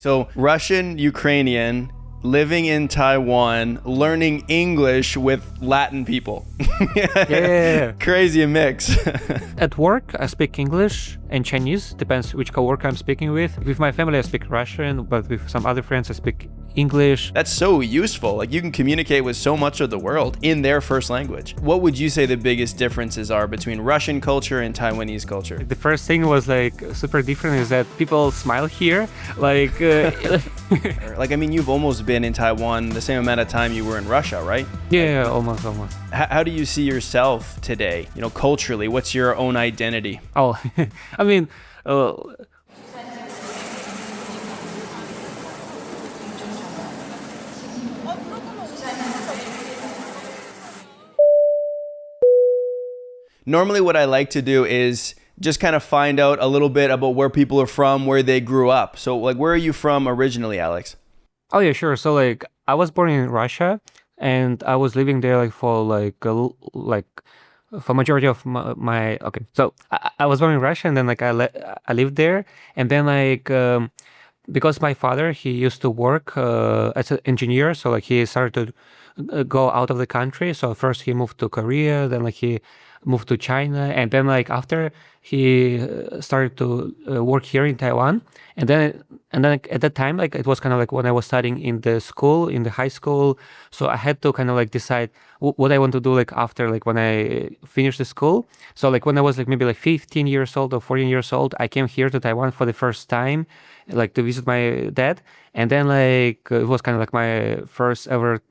So Russian, Ukrainian, living in Taiwan, learning English with Latin people. Yeah. Crazy mix. At work, I speak English and Chinese, depends which coworker I'm speaking with. With my family, I speak Russian, but with some other friends, I speak English. That's so useful. Like you can communicate with so much of the world in their first language. What would you say the biggest differences are between Russian culture and Taiwanese culture? The first thing was like super different is that people smile here. Like, Like, I mean, you've almost been in Taiwan the same amount of time you were in Russia, right? yeah, almost. How do you see yourself today? You know, culturally, what's your own identity? Oh, I mean, Normally, what I like to do is just kind of find out a little bit about where people are from, where they grew up. So, like, where are you from originally, Alex? oh yeah, sure. So like, I was born in Russia, and I was living there like for for majority of my okay. So I was born in Russia, and then like I lived there, and then like because my father he used to work as an engineer, so like he started to go out of the country. So first he moved to Korea, then like he moved to China, and then like after he started to work here in Taiwan, and then like, at that time like it was kind of like when I was studying in the school in the high school, so I had to kind of like decide what I want to do like after like when I finished the school. So like when I was like maybe like 15 years old or 14 years old, I came here to Taiwan for the first time, like to visit my dad, and then like it was kind of like my first ever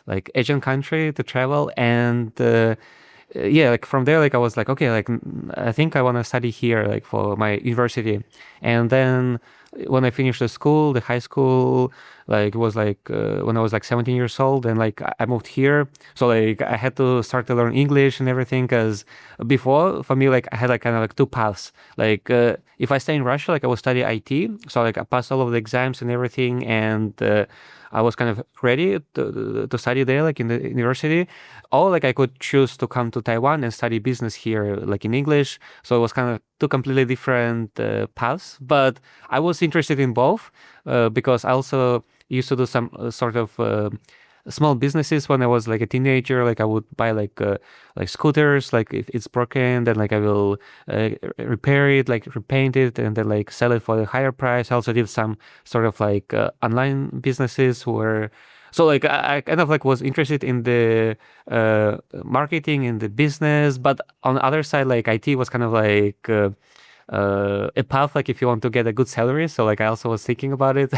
like Asian country to travel, and yeah, like from there, like I was like, okay, like I think I want to study here, like for my university. And then when I finished the school, the high school, like it was like when I was like 17 years old, and like I moved here. So like I had to start to learn English and everything, because before for me, like I had like kind of like two paths. Like if I stay in Russia, like I would study IT. So like I passed all of the exams and everything, and I was kind of ready to study there, like in the university. Or like I could choose to come to Taiwan and study business here, like in English. So it was kind of two completely different paths. But I was interested in both because I also used to do some sort of small businesses when I was like a teenager. Like I would buy like scooters, like if it's broken, then like I will repair it, like repaint it, and then like sell it for a higher price. I also did some sort of like online businesses where. So like I kind of like was interested in the marketing in the business, but on the other side, like IT was kind of like a path, like if you want to get a good salary. So like I also was thinking about it,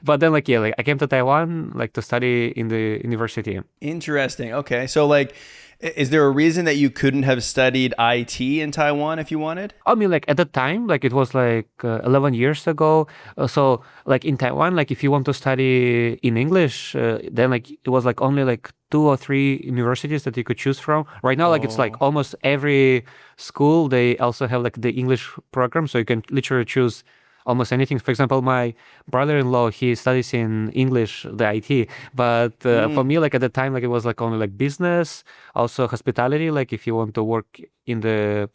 but then like yeah, like I came to Taiwan like to study in the university. Interesting. Okay. So, like, is there a reason that you couldn't have studied IT in Taiwan if you wanted? I mean, like at the time, like it was like 11 years ago. So like in Taiwan, like if you want to study in English, then like it was like only like 2 or 3 universities that you could choose from. Right now, like it's like almost every school, they also have like the English program. So you can literally choose almost anything. For example, my brother-in-law, he studies in English, the IT. But for me, like at the time, like it was like only like business, also hospitality. Like if you want to work in the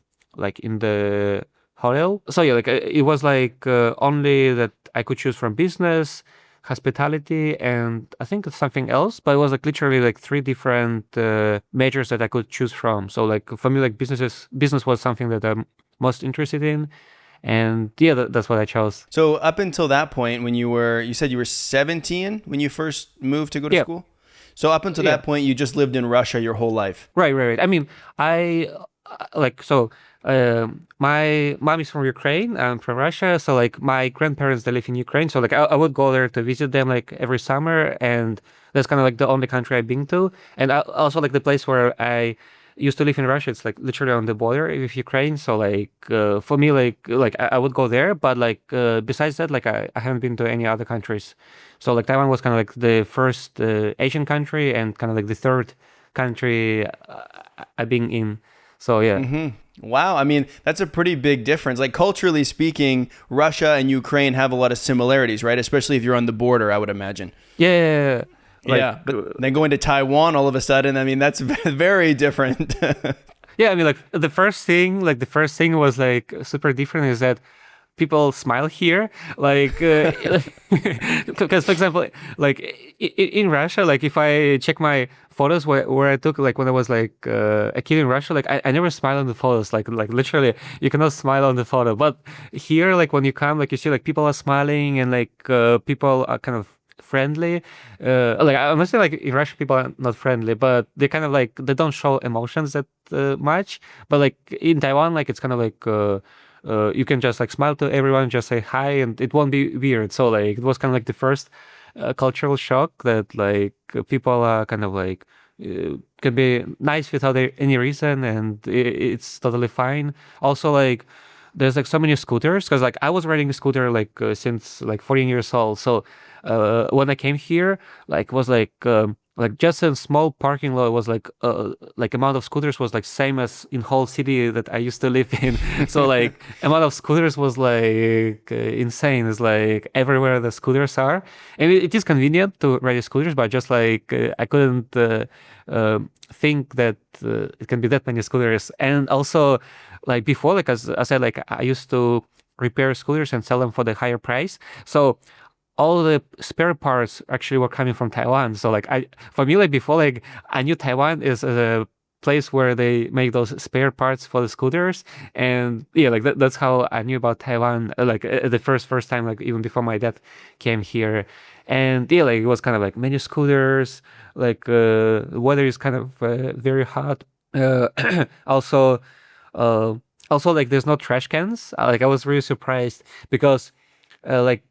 hotel. So yeah, like it was like only that I could choose from business, hospitality, and I think it's something else. But it was like literally like 3 different majors that I could choose from. So like for me, like business was something that I'm most interested in. And yeah, that's what I chose. So, up until that point, when you said you were 17 when you first moved to go to school? So, up until that point, you just lived in Russia your whole life? Right. I mean, my mom is from Ukraine. I'm from Russia. So like my grandparents, they live in Ukraine. So like I would go there to visit them like every summer. And that's kind of like the only country I've been to. And also like the place where I used to live in Russia, it's like literally on the border with Ukraine. So like for me, like I would go there. But like besides that, like I haven't been to any other countries. So like Taiwan was kind of like the first Asian country and kind of like the third country I've been in. So yeah. Mm-hmm. Wow. I mean, that's a pretty big difference. Like culturally speaking, Russia and Ukraine have a lot of similarities, right? Especially if you're on the border, I would imagine. Yeah. Yeah. But then going to Taiwan all of a sudden, I mean, that's very different. Yeah. I mean, like the first thing was like super different is that people smile here, like because for example, like in Russia, like if I check my photos where I took like when I was like a kid in Russia, like I never smile on the photos, like literally you cannot smile on the photo. But here, like when you come, like you see like people are smiling and like people are kind of friendly. Like I'm not saying like in Russia people are not friendly, but they kind of like they don't show emotions that much. But like in Taiwan, like it's kind of like you can just like smile to everyone, just say hi, and it won't be weird. So like it was kind of like the first cultural shock that like people are kind of like can be nice without any reason, and it's totally fine. Also, like there's like so many scooters because like I was riding a scooter like since like 14 years old. So when I came here, like was like just a small parking lot was like amount of scooters was like same as in whole city that I used to live in. So like amount of scooters was like insane. It's like everywhere the scooters are, and it is convenient to ride scooters, but just like I couldn't think that it can be that many scooters. And also like before, like as I said, like I used to repair scooters and sell them for the higher price. So all the spare parts actually were coming from Taiwan. So like for me, like before, like I knew Taiwan is a place where they make those spare parts for the scooters, and yeah, like that's how I knew about Taiwan. Like the first time, like even before my dad came here, and yeah, like it was kind of like many scooters. Like weather is kind of very hot. Uh, also, uh, also like there's no trash cans. Like I was really surprised because like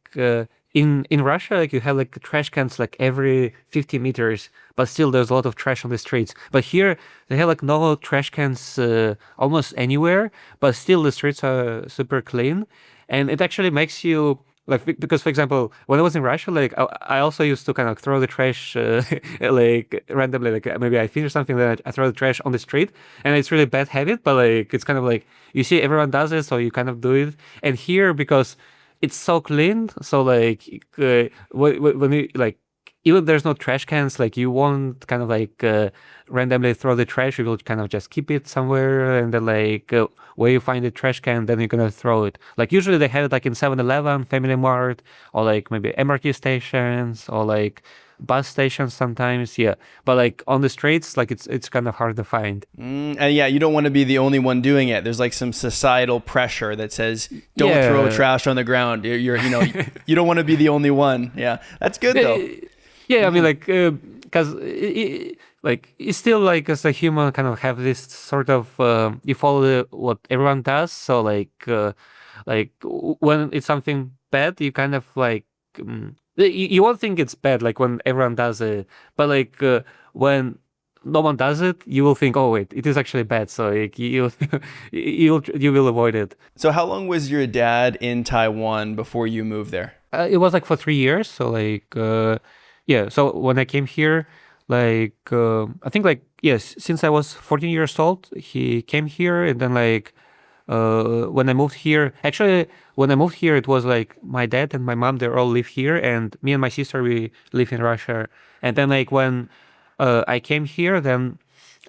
in Russia, like you have like trash cans like every 50 meters, but still there's a lot of trash on the streets. But here they have like no trash cans almost anywhere, but still the streets are super clean, and it actually makes you like because for example when I was in Russia, like I also used to kind of throw the trash like randomly, like maybe I finish something that I throw the trash on the street, and it's really bad habit, but like it's kind of like you see everyone does it, so you kind of do it. And here because it's so clean. So like when you like even if there's no trash cans, like you won't kind of like randomly throw the trash. You will kind of just keep it somewhere, and then like where you find the trash can, then you're gonna throw it. Like usually they have it like in 7-Eleven, Family Mart, or like maybe MRT stations, or like bus stations sometimes. Yeah, but like on the streets, like it's kind of hard to find. And yeah, you don't want to be the only one doing it. There's like some societal pressure that says don't throw Yeah. trash on the ground. You're you know you don't want to be the only one. Yeah, that's good though. Yeah, I mean, like, because like it's still like as a human, kind of have this sort of you follow what everyone does. So like when it's something bad, you kind of like you won't think it's bad like when everyone does it, but like when no one does it, you will think, oh wait, it is actually bad. So like, you you will avoid it. So how long was your dad in Taiwan before you moved there? It was like for 3 years. So like yeah. So when I came here, like I think like yes, since I was 14 years old, he came here, and then like when I moved here, actually when I moved here, it was like my dad and my mom they all live here, and me and my sister we live in Russia. And then like when I came here, then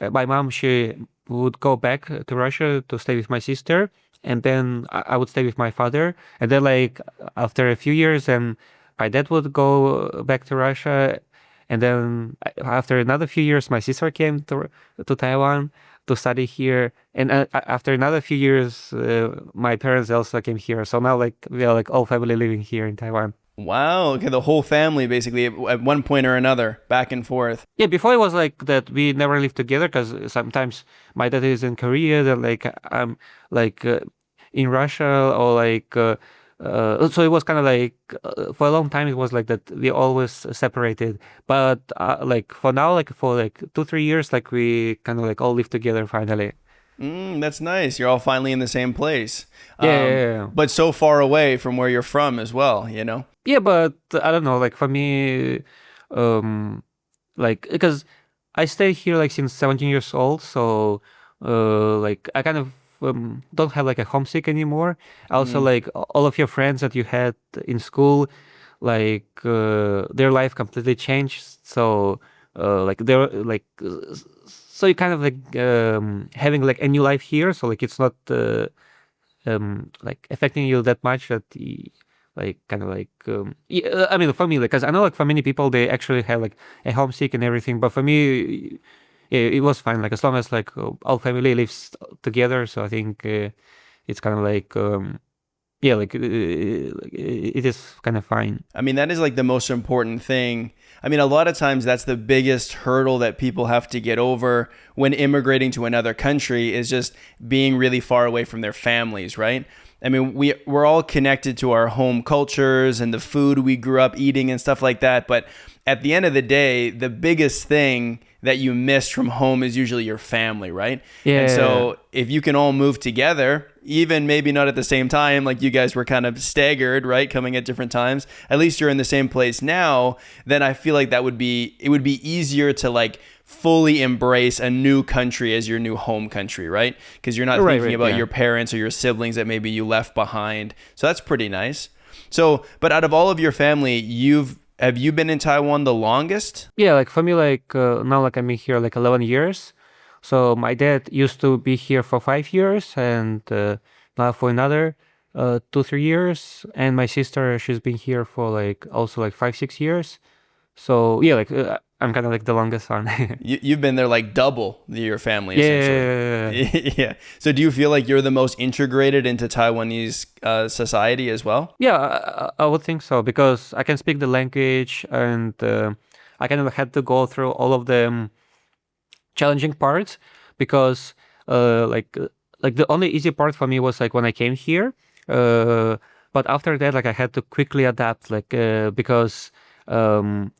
my mom she would go back to Russia to stay with my sister, and then I would stay with my father. And then like after a few years, and my dad would go back to Russia, and then after another few years, my sister came to Taiwan to study here, and after another few years, my parents also came here. So now like we are like all family living here in Taiwan. Wow. Okay, the whole family basically at one point or another, back and forth. Yeah, before it was like that we never lived together because sometimes my dad is in Korea, then like I'm like in Russia, or like so it was kind of like for a long time it was like that we always separated. But like for now, like for like 2-3 years, like we kind of like all live together finally. That's nice. You're all finally in the same place. Yeah. But so far away from where you're from as well, you know? Yeah, but I don't know, like for me, um, like because I stay here like since 17 years old, so like I kind of don't have like a homesick anymore. Also, Mm. like all of your friends that you had in school, like their life completely changed. So like they're like so you kind of like having like a new life here. So like it's not like affecting you that much that like kind of like yeah, I mean for me, like, because I know like for many people they actually have like a homesick and everything, but for me it was fine, like as long as like all family lives together. So I think it's kind of like yeah, like it is kind of fine. I mean, that is like the most important thing. I mean, a lot of times that's the biggest hurdle that people have to get over when immigrating to another country is just being really far away from their families, right? I mean, we're all connected to our home cultures and the food we grew up eating and stuff like that. But at the end of the day, the biggest thing that you miss from home is usually your family, right? And Yeah. so if you can all move together, even maybe not at the same time, like you guys were kind of staggered, right? Coming at different times, at least you're in the same place now, then I feel like it would be easier to like fully embrace a new country as your new home country, right? Because you're not thinking about Yeah. your parents or your siblings that maybe you left behind. So that's pretty nice. So, but out of all of your family, have you been in Taiwan the longest? Yeah, like for me, like now, like I'm here like 11 years. So my dad used to be here for 5 years, and now for another 2 3 years. And my sister, she's been here for like also like 5 6 years. So yeah, like I'm kind of like the longest one. You've been there like double your family essentially. Yeah, Yeah. So do you feel like you're the most integrated into Taiwanese society as well? yeah, I would think so because I can speak the language, and I kind of had to go through all of the challenging parts because like the only easy part for me was like when I came here, uh, but after that like I had to quickly adapt like because um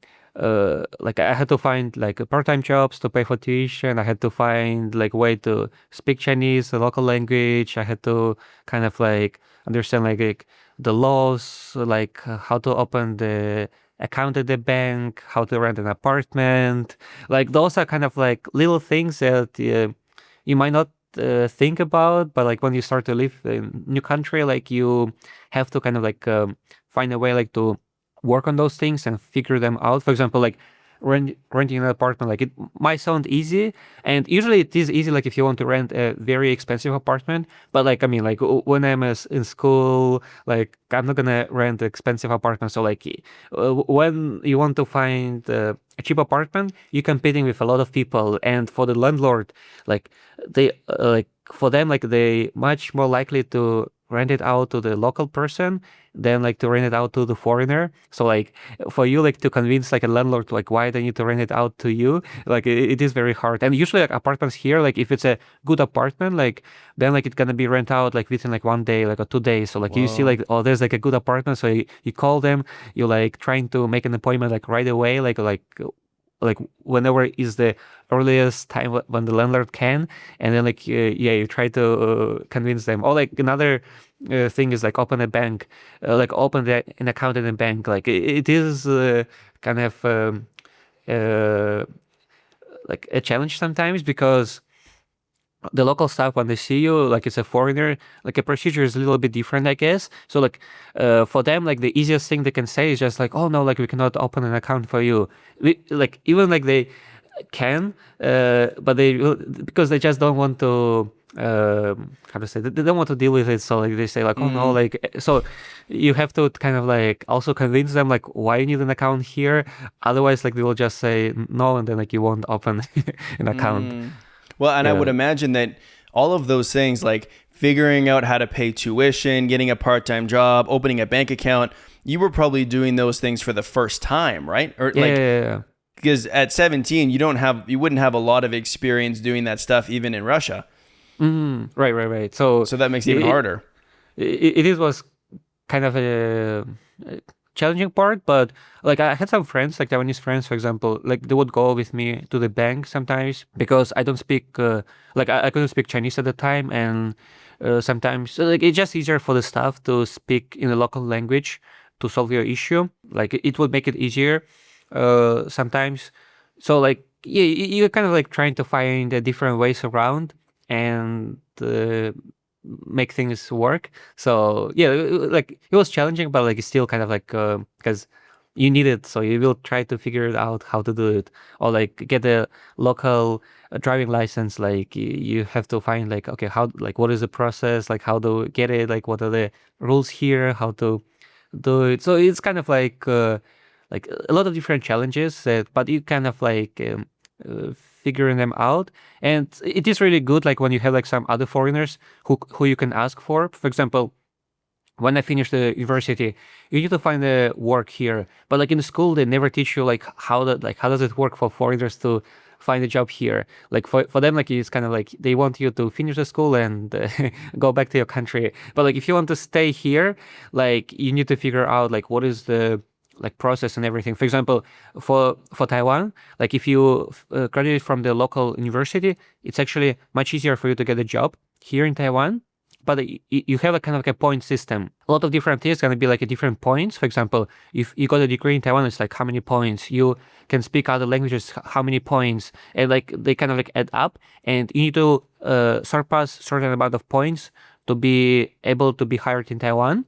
like I had to find like part-time jobs to pay for tuition. I had to find like way to speak Chinese, the local language. I had to kind of like understand like the laws, like how to open the account at the bank, how to rent an apartment. Like those are kind of like little things that you might not think about, but like when you start to live in new country, like you have to kind of like find a way like to work on those things and figure them out. For example, like renting an apartment, like it might sound easy, and usually it is easy like if you want to rent a very expensive apartment. But like I mean, like when I'm in school, like I'm not gonna rent an expensive apartment. So like when you want to find a cheap apartment, you're competing with a lot of people, and for the landlord, like they like for them like they much more likely to rent it out to the local person than like to rent it out to the foreigner. So like for you like to convince like a landlord like why they need to rent it out to you, like it is very hard. And usually like apartments here, like if it's a good apartment, like then like it's gonna be rent out like within like 1 day like or 2 days. So like you see Whoa. like oh there's like a good apartment, so you call them, you like trying to make an appointment like right away, like whenever is the earliest time when the landlord can, and then like yeah you try to convince them. Or like another thing is like open a bank, like open an account in a bank. Like it is kind of uh, like a challenge sometimes because the local staff when they see you like it's a foreigner, like a procedure is a little bit different I guess. So like for them like the easiest thing they can say is just like oh no, like we cannot open an account for you. Like even like they can but they because they just don't want to how to say, they don't want to deal with it. So like they say like oh no, Mm, like so you have to kind of like also convince them like why you need an account here. Otherwise like they will just say no, and then like you won't open an account. mm. Well, and I would Yeah. imagine that all of those things, like figuring out how to pay tuition, getting a part-time job, opening a bank account, you were probably doing those things for the first time, right? Or Yeah, like, yeah, yeah. because at 17, you wouldn't have a lot of experience doing that stuff even in Russia. Right, right, right. So So that makes it even it, harder. it was kind of a challenging part, but like I had some friends, like Taiwanese friends, for example, like they would go with me to the bank sometimes because I don't speak, like I couldn't speak Chinese at the time, and sometimes like it's just easier for the staff to speak in the local language to solve your issue. Like it would make it easier sometimes. So like yeah, you're kind of like trying to find different ways around and make things work. So yeah, like it was challenging, but like it's still kind of like because you need it, so you will try to figure it out how to do it, or like get a local driving license. Like you have to find like, okay, how, like what is the process, like how to get it, like what are the rules here, how to do it. So it's kind of like a lot of different challenges that, but you kind of like figuring them out. And it is really good like when you have like some other foreigners who you can ask for example, when I finished the university, you need to find a work here. But like in school, they never teach you like how does it work for foreigners to find a job here. Like for them, like it's kind of like they want you to finish the school and go back to your country. But like if you want to stay here, like you need to figure out like what is the like process and everything. For example, for Taiwan, like if you graduate from the local university, it's actually much easier for you to get a job here in Taiwan, but you have a kind of like a point system. A lot of different things going to be like a different points. For example, if you got a degree in Taiwan, it's like how many points. You can speak other languages, how many points, and like they kind of like add up, and you need to surpass certain amount of points to be able to be hired in Taiwan.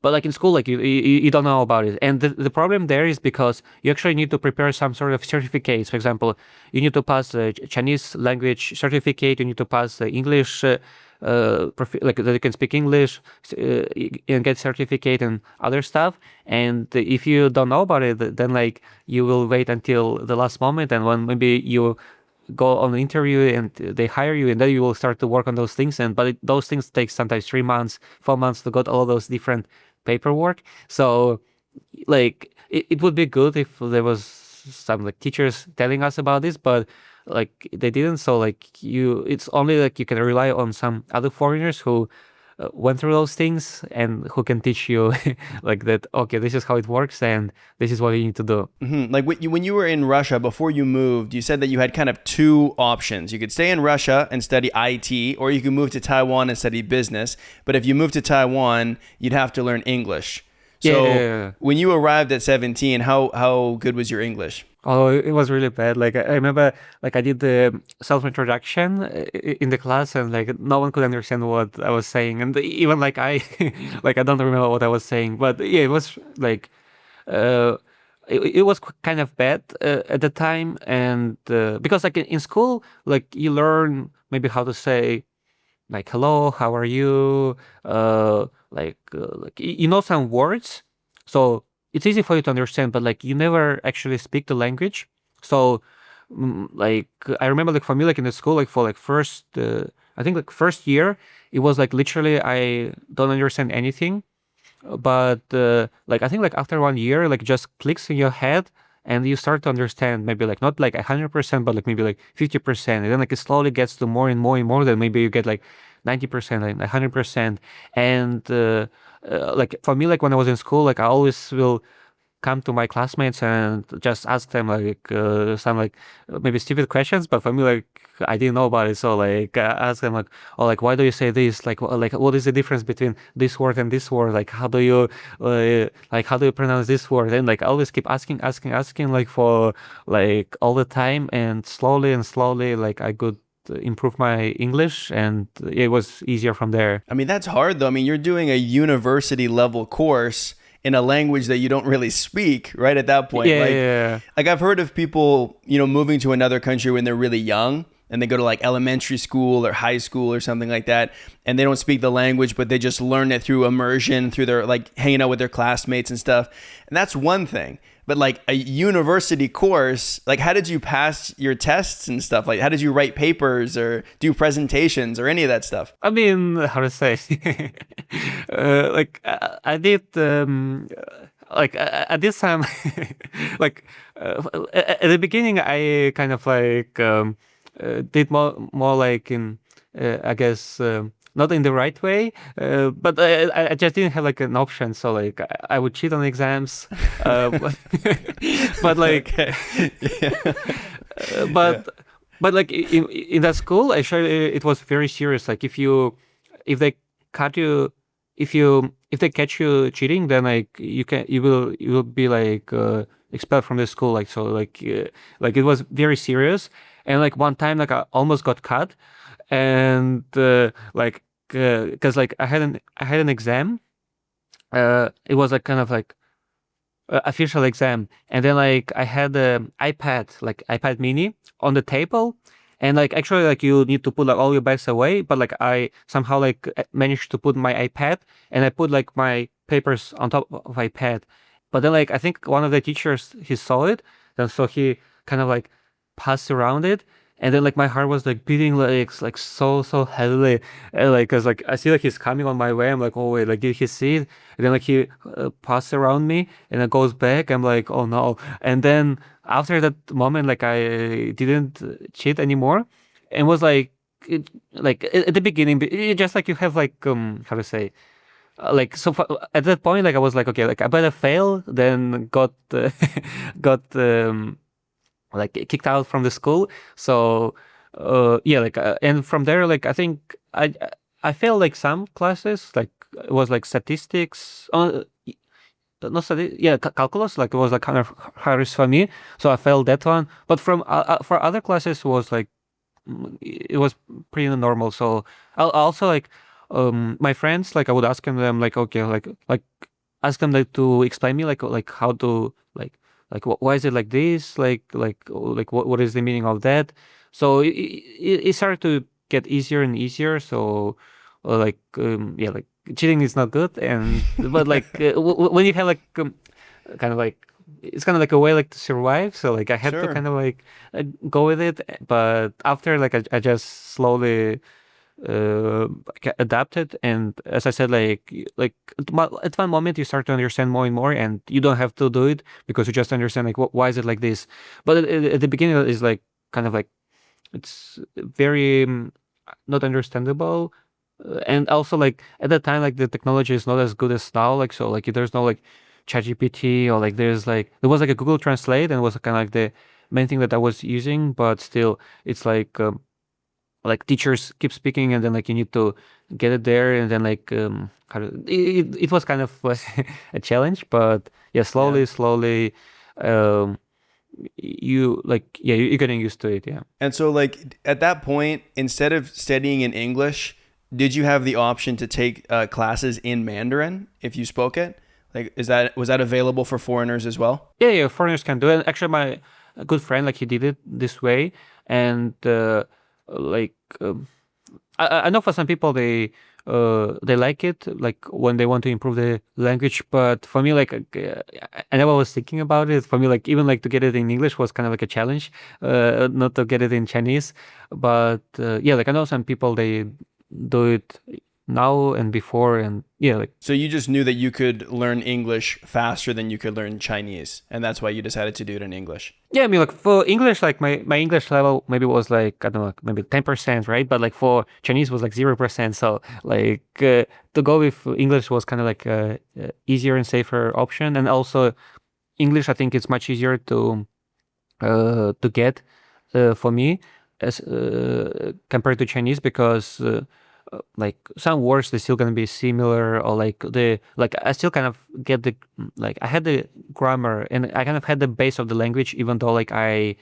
But like in school, like you don't know about it. And the problem there is because you actually need to prepare some sort of certificates. For example, you need to pass the Chinese language certificate, you need to pass the English, like that you can speak English, and get certificate and other stuff. And if you don't know about it, then like you will wait until the last moment. And when maybe you go on an interview and they hire you, and then you will start to work on those things. And those things take sometimes 3 months, 4 months to get all those different paperwork. So like it would be good if there was some like teachers telling us about this, but like they didn't. So like it's only like you can rely on some other foreigners who went through those things and who can teach you like that, okay, this is how it works and this is what you need to do. Like when you were in Russia before you moved, you said that you had kind of two options. You could stay in Russia and study IT, or you could move to Taiwan and study business. But if you moved to Taiwan, you'd have to learn English. So Yeah. when you arrived at 17, how good was your English? Oh, it was really bad. Like I remember, like I did the self-introduction in the class, and like no one could understand what I was saying, and even like I, like I don't remember what I was saying. But yeah, it was like, uh, it was kind of bad at the time, and because like in school, like you learn maybe how to say like hello, how are you, like you know some words, so it's easy for you to understand, but like you never actually speak the language. So like I remember like for me like in the school, like for like first I think like first year, it was like literally I don't understand anything. But like I think like after 1 year, like just clicks in your head and you start to understand, maybe like not like 100%, but like maybe like 50%. And then like it slowly gets to more and more and more. Then maybe you get like 90%, like 100%. And like for me, like when I was in school, like I always will come to my classmates and just ask them like some like maybe stupid questions, but for me like I didn't know about it. So like I ask them like, oh, like why do you say this, like what is the difference between this word and this word, like how do you like how do you pronounce this word. And like I always keep asking like for like all the time, and slowly like I could improve my English, and it was easier from there. I mean, that's hard though. I mean, you're doing a university level course in a language that you don't really speak, right? At that point, Yeah, yeah. like I've heard of people, moving to another country when they're really young and they go to like elementary school or high school or something like that, and they don't speak the language, but they just learn it through immersion, through their like hanging out with their classmates and stuff. And that's one thing. But like a university course, like how did you pass your tests and stuff? Like how did you write papers or do presentations or any of that stuff? I mean, how to say? Like I did, like I did some, like at the beginning, I kind of like did more like in, I guess, not in the right way, but I just didn't have like an option. So like I would cheat on exams, but like, Yeah. but but like in that school, actually, it was very serious. Like if they catch you, if they catch you cheating, then like you will be like expelled from the school. Like so, like it was very serious. And like one time, like I almost got caught, and like because like I had an exam. It was like kind of like official exam, and then like I had the iPad, like iPad Mini, on the table, and like actually like you need to put like all your bags away, but like I somehow like managed to put my iPad, and I put like my papers on top of iPad, but then like I think one of the teachers he saw it, and so he kind of like passed around it. And then like my heart was like beating like so heavily, and like cause like I see like he's coming on my way. I'm like, oh wait, like did he see it? And then like he passed around me, and then goes back. I'm like, oh no. And then after that moment, like I didn't cheat anymore, and was like, like at the beginning, just like you have like how to say, like so at that point, like I was like, okay, like I better fail than got got like kicked out from the school. So yeah, like and from there, like I think I failed like some classes, like it was like statistics. Not yeah, calculus, like it was like kind of hardest for me, so I failed that one. But from for other classes was like it was pretty normal. So I also like my friends, like I would ask them like, okay, like ask them like to explain me like how to like why is it like this, like what is the meaning of that. So it started to get easier and easier. So like yeah, like cheating is not good, and but like when you have like kind of like it's kind of like a way like to survive. So like I had to Sure. kind of like go with it, but after like I just slowly adapted. And as I said, like at one moment you start to understand more and more, and you don't have to do it because you just understand like why is it like this. But at the beginning is like kind of like it's very not understandable. And also like at that time like the technology is not as good as now, like so like there's no like ChatGPT, or like there was like a Google Translate, and it was kind of like the main thing that I was using. But still it's like teachers keep speaking, and then like you need to get it there, and then like it was kind of a challenge. But yeah, Yeah. slowly um you like yeah you're getting used to it. Yeah. And so, like, at that point, instead of studying in English, did you have the option to take classes in Mandarin if you spoke it? Like, was that available for foreigners as well? Yeah, foreigners can do it. Actually, my good friend, like he did it this way, and like I know for some people they like it, like when they want to improve the language. But for me, like I never was thinking about it. For me, like even like to get it in English was kind of like a challenge, not to get it in Chinese. But yeah, like I know some people they do it now and before, and yeah, like So you just knew that you could learn English faster than you could learn Chinese, and that's why you decided to do it in English. yeah, I mean, like for English, like my English level maybe was like I don't know, like maybe 10%, right? But like for Chinese was like 0%. So like to go with English was kind of like a easier and safer option. And also English, I think it's much easier to get for me as compared to Chinese, because like some words they're still gonna be similar, or like the like I still kind of get the like I had the grammar, and I kind of had the base of the language, even though like I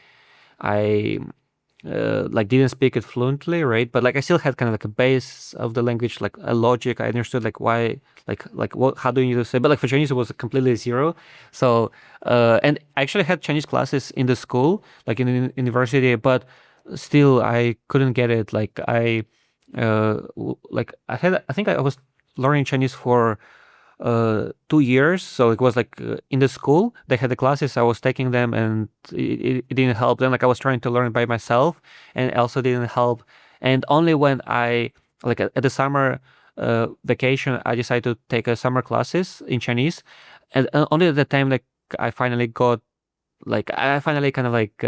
like didn't speak it fluently, right? But like I still had kind of like a base of the language, like a logic. I understood like why, like what, how do you need to say? But like for Chinese, it was completely zero. So and I actually had Chinese classes in the school, like in the university, but still I couldn't get it. Like like I think I was learning Chinese for 2 years. So it was like in the school they had the classes, I was taking them, and it didn't help. Then like I was trying to learn by myself, and it also didn't help. And only when I like at the summer vacation I decided to take a summer classes in Chinese, and only at the time like I finally got like I finally kind of like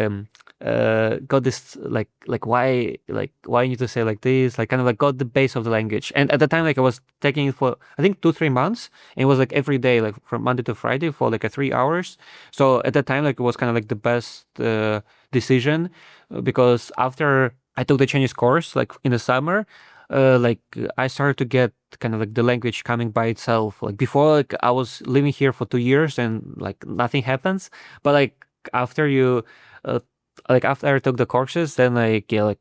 got this like why you need to say like this, like kind of like got the base of the language. And at the time like I was taking it for I think 2 3 months, and it was like every day, like from Monday to Friday for like a 3 hours. So at that time like it was kind of like the best decision, because after I took the Chinese course like in the summer, like I started to get kind of like the language coming by itself. Like before, like I was living here for 2 years and like nothing happens. But like after you, uh, like after I took the courses, then like yeah, like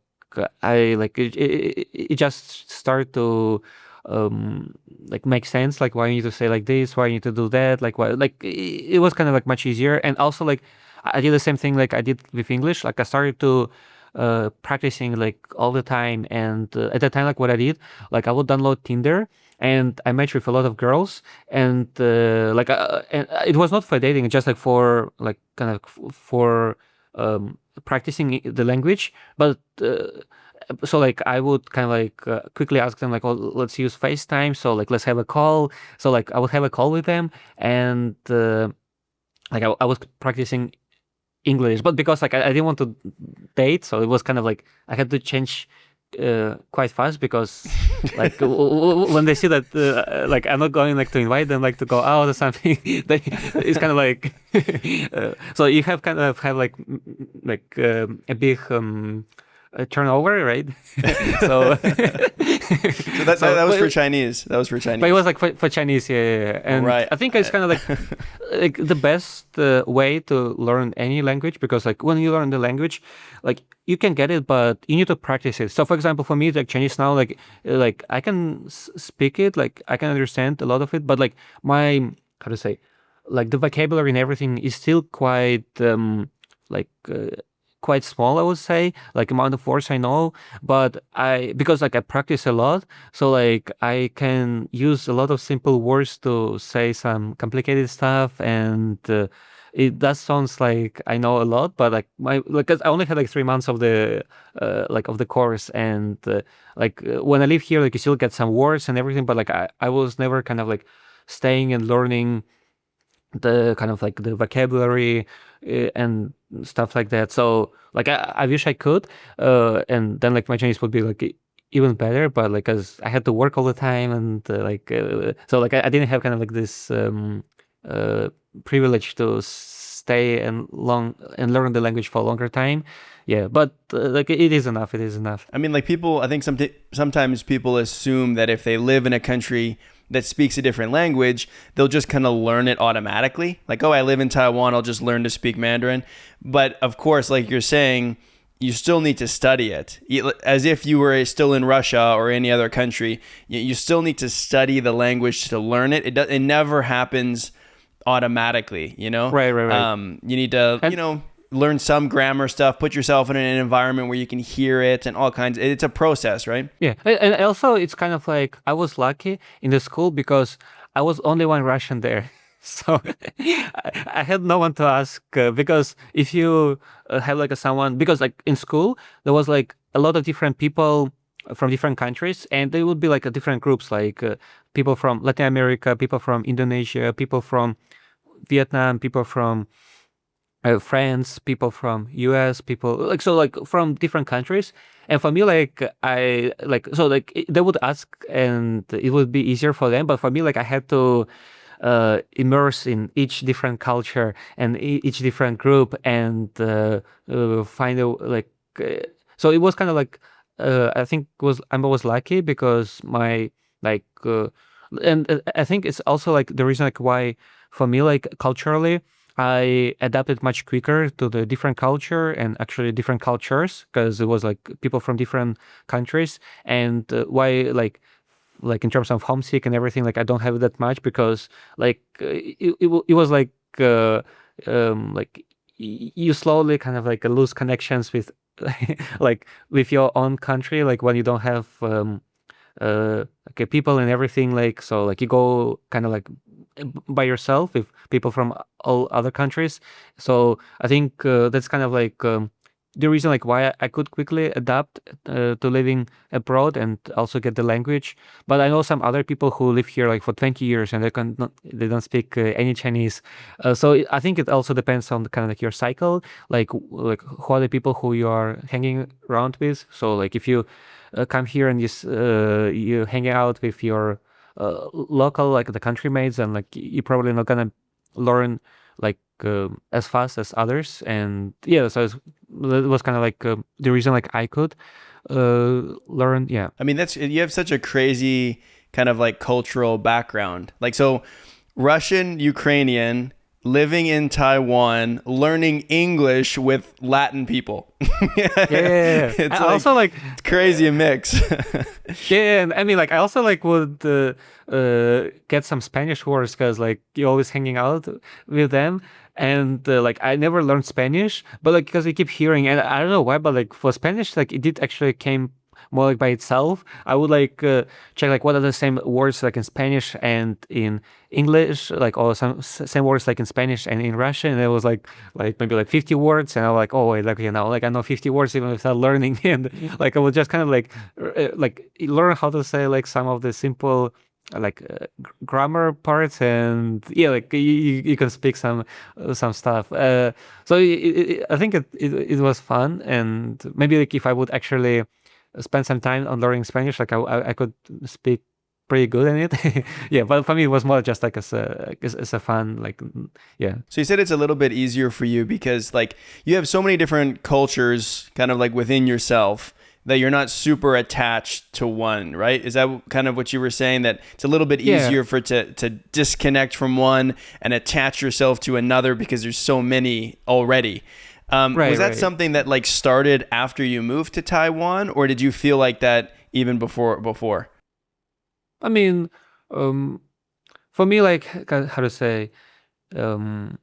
I like it just started to like make sense, like why you need to say like this, why you need to do that, like why, like it was kind of like much easier. And also like I did the same thing like I did with English. Like I started to practicing like all the time, and at the time like what I did, like I would download Tinder and I matched with a lot of girls, and and it was not for dating, just like for like kind of for practicing the language. But so like I would kind of like quickly ask them like, oh, let's use FaceTime, so like let's have a call. So like I would have a call with them, and like I was practicing English, but because like I didn't want to date, so it was kind of like I had to change quite fast, because like when they see that like I'm not going like to invite them like to go out or something, they it's kind of like so you have kind of have like a big turnover, right? So So that was for Chinese. That was for Chinese. but it was like for Chinese, yeah, yeah, yeah. And Right. I think it's kind of like the best way to learn any language, because like when you learn the language, like you can get it, but you need to practice it. So for example, for me, like Chinese now, like I can speak it, like I can understand a lot of it, but like my how to say, like the vocabulary and everything is still quite like. Quite small, I would say, like amount of words I know, but because like I practice a lot, so like I can use a lot of simple words to say some complicated stuff, and it does sounds like I know a lot, but like my like 'cause I only had like 3 months of the like of the course, and when I live here, like you still get some words and everything, but like I was never kind of like staying and learning the kind of like the vocabulary and stuff like that. So like I wish I could, and then like my Chinese would be like even better. But like as I had to work all the time, and so like I didn't have kind of like this uh, privilege to stay and long and learn the language for a longer time. Yeah, but like it is enough. It is enough. I mean, like people, I think sometimes people assume that if they live in a country that speaks a different language, they'll just kind of learn it automatically. Like, oh, I live in Taiwan, I'll just learn to speak Mandarin. But of course, like you're saying, you still need to study it. As if you were still in Russia or any other country, you still need to study the language to learn it. It never happens automatically, you know? Right, right, right. You need to, And learn some grammar stuff, put yourself in an environment where you can hear it and all kinds. It's a process, right? yeah, and also it's kind of like I was lucky in the school because I was only one Russian there. So I had no one to ask, because if you have like someone, because like in school there was like a lot of different people from different countries, and they would be like different groups, like people from Latin America, people from Indonesia, people from Vietnam, people from France, people from US, people like so like from different countries. And for me, like I like so like they would ask, and it would be easier for them. But for me, like I had to immerse in each different culture and each different group, and find a like. So it was kind of like I think was I was lucky because my like and I think it's also like the reason like why for me like culturally I adapted much quicker to the different culture and actually different cultures, because it was like people from different countries. And why like in terms of homesick and everything, like I don't have it that much, because like it was like you slowly kind of like lose connections with like with your own country, like when you don't have okay, people and everything, like so like you go kind of like by yourself with people from all other countries. So I think that's kind of like the reason like why I could quickly adapt to living abroad and also get the language. But I know some other people who live here like for 20 years and they don't speak any Chinese. I think it also depends on the kind of like your cycle, like who are the people who you are hanging around with. So like if you come here and you hang out with your local like the country mates, and like you're probably not gonna learn like as fast as others. And yeah, so it was kind of like the reason like I could learn. Yeah, I mean, you have such a crazy kind of like cultural background. Like, so Russian, Ukrainian, living in Taiwan, learning English with Latin people. Yeah, yeah, yeah. It's I like also like it's crazy a mix. yeah, and I mean like I also like would get some Spanish words because like you're always hanging out with them, and like I never learned Spanish, but like because I keep hearing, and I don't know why, but like for Spanish, like it did actually came more like by itself. I would like check like what are the same words like in Spanish and in English, like or some same words like in Spanish and in Russian, and it was like maybe like 50 words, and I'm like, oh wait, like like I know 50 words even without learning, and like I would just kind of like learn how to say like some of the simple like grammar parts, and yeah, like you can speak some stuff. So I think it was fun, and maybe like if I would actually spend some time on learning Spanish, like I could speak pretty good in it. Yeah, but for me it was more just like as a fun like yeah. So you said it's a little bit easier for you because like you have so many different cultures kind of like within yourself that you're not super attached to one, right? Is that kind of what you were saying, that it's a little bit Yeah, easier for to disconnect from one and attach yourself to another because there's so many already? Was right, that right. something that like started after you moved to Taiwan, or did you feel like that even before? I mean, um, for me, like how to say, um,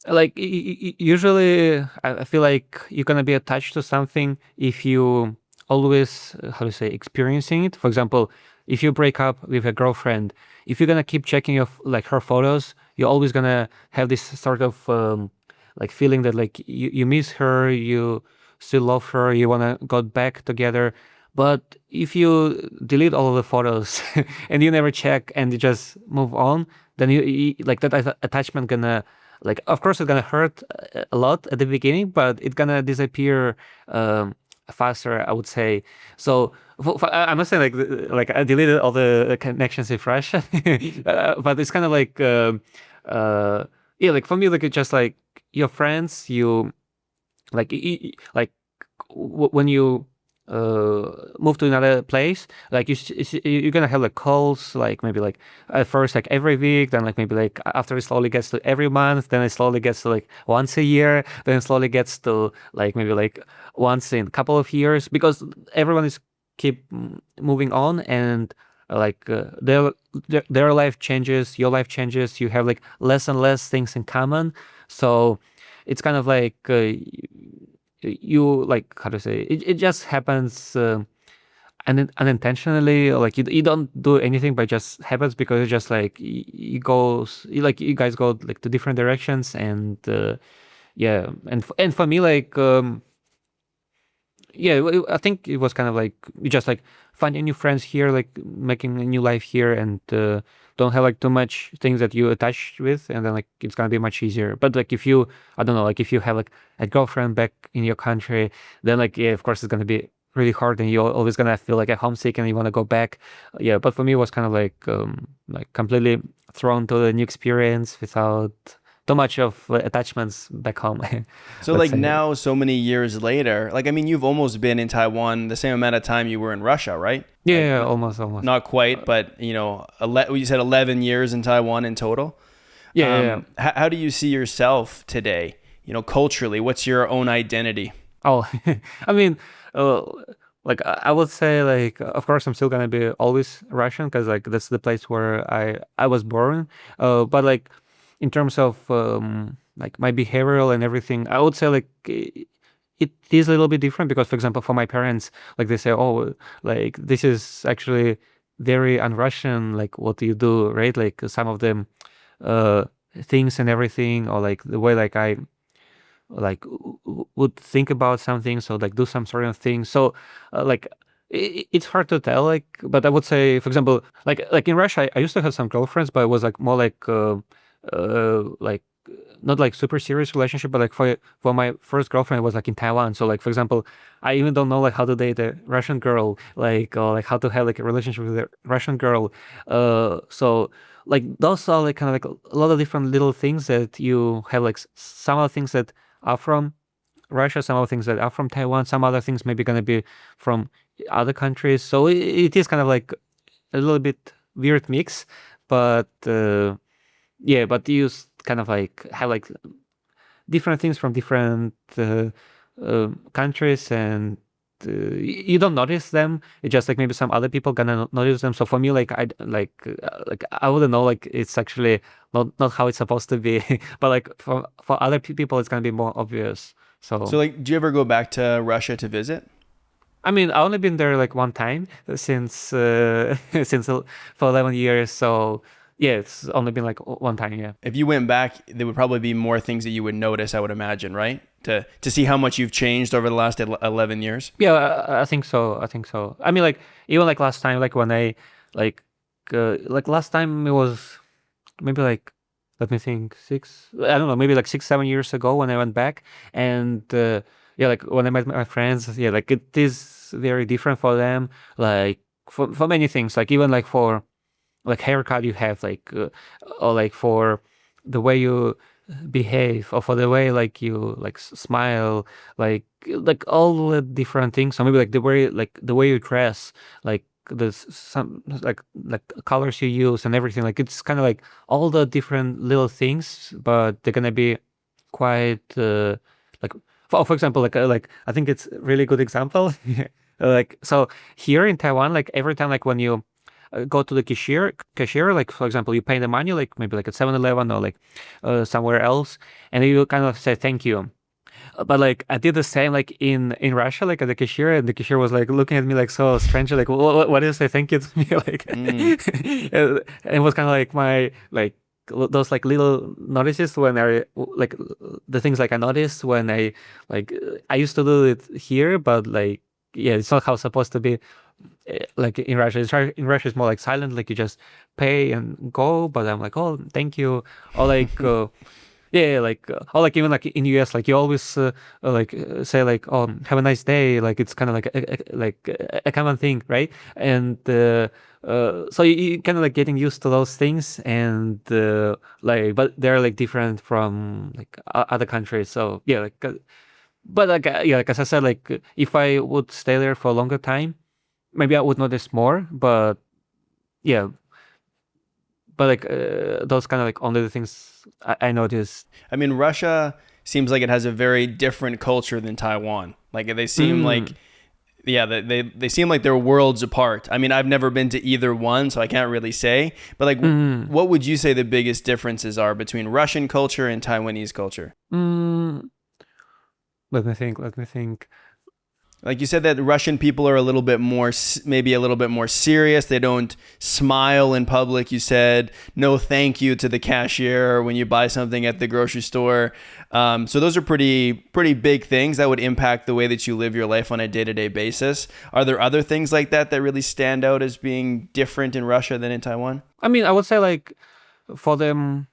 like usually I feel like you're gonna be attached to something if you always how to say experiencing it. For example, if you break up with a girlfriend, if you're gonna keep checking your like her photos, you're always gonna have this sort of like feeling that like you miss her, you still love her, you wanna go back together. But if you delete all of the photos and you never check and you just move on, then like that attachment gonna like of course it's gonna hurt a lot at the beginning, but it's gonna disappear um, faster, I would say. So I'm not saying like I deleted all the connections with Russia, but it's kind of like yeah, like for me, like it's just like your friends, you like like when you move to another place, like you're gonna have like calls, like maybe like at first like every week, then like maybe like after it slowly gets to every month, then it slowly gets to like once a year, then it slowly gets to like maybe like once in a couple of years, because everyone is keep moving on, and their life changes, your life changes, you have like less and less things in common. So it's kind of like you like how to say it just happens unintentionally, like you don't do anything but just happens because it's just like like you guys go like to different directions, and yeah, and for me like yeah, I think it was kind of like you just like finding new friends here, like making a new life here, and don't have like too much things that you attach with, and then like it's gonna be much easier. But like if you, I don't know, like if you have like a girlfriend back in your country, then like yeah, of course it's gonna be really hard, and you're always gonna feel like a homesick and you want to go back. Yeah, but for me it was kind of like completely thrown to the new experience without too much of attachments back home. So Let's like say. now, so many years later, like I mean, you've almost been in Taiwan the same amount of time you were in Russia, right? Yeah, Like yeah, almost. not quite, but you know, you said 11 years in Taiwan in total. Yeah, yeah, yeah. How do you see yourself today? You know, culturally, what's your own identity? Oh, I mean, uh, like I would say, like of course I'm still gonna be always Russian because like that's the place where I was born. But like in terms of like my behavioral and everything, I would say like it is a little bit different because, for example, for my parents, like they say, oh, like this is actually very un-Russian. Like what do you do, right? Like some of them uh things and everything, or like the way like I like would think about something, so like do some sort of thing. So like it's hard to tell, like, but I would say, for example, like in Russia I used to have some girlfriends, but it was like more like not like super serious relationship, but like for my first girlfriend it was like in Taiwan. So like for example, I even don't know like how to date a Russian girl, like or like how to have like a relationship with a Russian girl. So like those are like kind of like a lot of different little things that you have, like some of the things that are from Russia, some other things that are from Taiwan, some other things maybe going to be from other countries. So it is kind of like a little bit weird mix, but yeah, but kind of like have like different things from different countries, and you don't notice them. It's just like maybe some other people gonna notice them. So for me, like like I wouldn't know like it's actually not how it's supposed to be, but like for other people, it's gonna be more obvious. So, So like, do you ever go back to Russia to visit? I mean, I only been there like one time since for 11 years. So yeah, it's only been like one time. Yeah. If you went back, there would probably be more things that you would notice, I would imagine, right? To see how much you've changed over the last 11 years. Yeah, I think so. I think so. I mean, like even like last time, like when I like last time it was maybe like let me think I don't know, maybe like 6 7 years ago when I went back, and yeah, like when I met my friends, yeah, like it is very different for them, like for many things, like even like for like haircut you have like or like for the way you behave, or for the way like you like smile, like all the different things, or maybe like the way you dress, like some like colors you use and everything, like it's kind of like all the different little things, but they're gonna be quite like for example, like I think it's a really good example. Like so here in Taiwan, like every time like when you go to the cashier, like for example, you pay the money, like maybe like at 7-Eleven or like somewhere else, and then you kind of say thank you. But like I did the same like in Russia, like at the cashier, and the cashier was like looking at me like so strangely, like what do you say thank you to me? Like Mm. and it was kind of like my like those like little notices when I like the things like I noticed when like I used to do it here, but like yeah, it's not how it's supposed to be. Like in Russia, in Russia it's more like silent, like you just pay and go. But I'm like, oh, thank you, or like yeah, like or like even like in US, like you always say like, oh, have a nice day. Like it's kind of like a common thing, right? And so you kind of like getting used to those things, and like but they're like different from like other countries. So yeah, like but like yeah, like as I said, like if I would stay there for a longer time, maybe I would notice more. But yeah, but like those kind of like only the things I noticed. I mean, Russia seems like it has a very different culture than Taiwan. Like they seem like, Mm. yeah, they seem like they're worlds apart. I mean, I've never been to either one, so I can't really say. But like, Mm. what would you say the biggest differences are between Russian culture and Taiwanese culture? Mm. Let me think. Let me think. Like you said that Russian people are a little bit more, maybe a little bit more serious. They don't smile in public. You said no thank you to the cashier when you buy something at the grocery store. So those are pretty big things that would impact the way that you live your life on a day-to-day basis. Are there other things like that that really stand out as being different in Russia than in Taiwan? I mean, I would say like for them,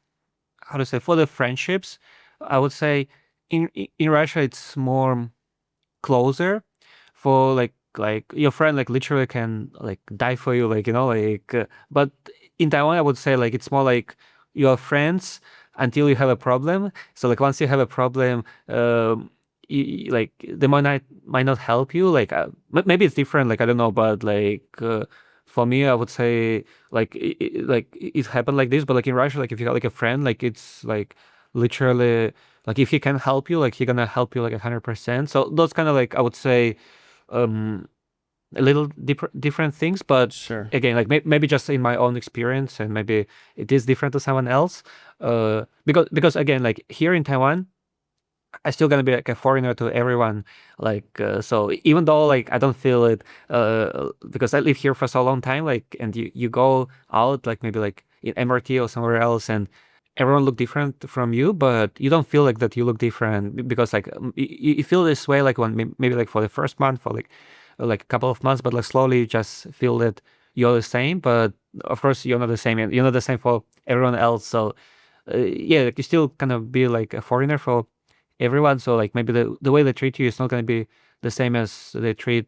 how to say, for the friendships, I would say in Russia it's more closer. For like your friend like literally can like die for you, like like but in Taiwan I would say like it's more like you're friends until you have a problem. So like once you have a problem, like they might not help you, like maybe it's different, like I don't know, but like for me I would say like it happened like this. But like in Russia, like if you got like a friend, like it's like literally like if he can help you, like he gonna help you like 100%. So those kind of like I would say um a little different things. But Sure. again, like maybe just in my own experience, and maybe it is different to someone else, because again, like here in Taiwan I still gonna be like a foreigner to everyone. Like so even though like I don't feel it because I live here for so long time, like and you go out like maybe like in MRT or somewhere else, and everyone look different from you, but you don't feel like that you look different because like you feel this way like when maybe like for the first month, for like a couple of months, but like slowly you just feel that you're the same. But of course you're not the same, and you're not the same for everyone else. So yeah, like you still kind of be like a foreigner for everyone. So like maybe the way they treat you is not going to be the same as they treat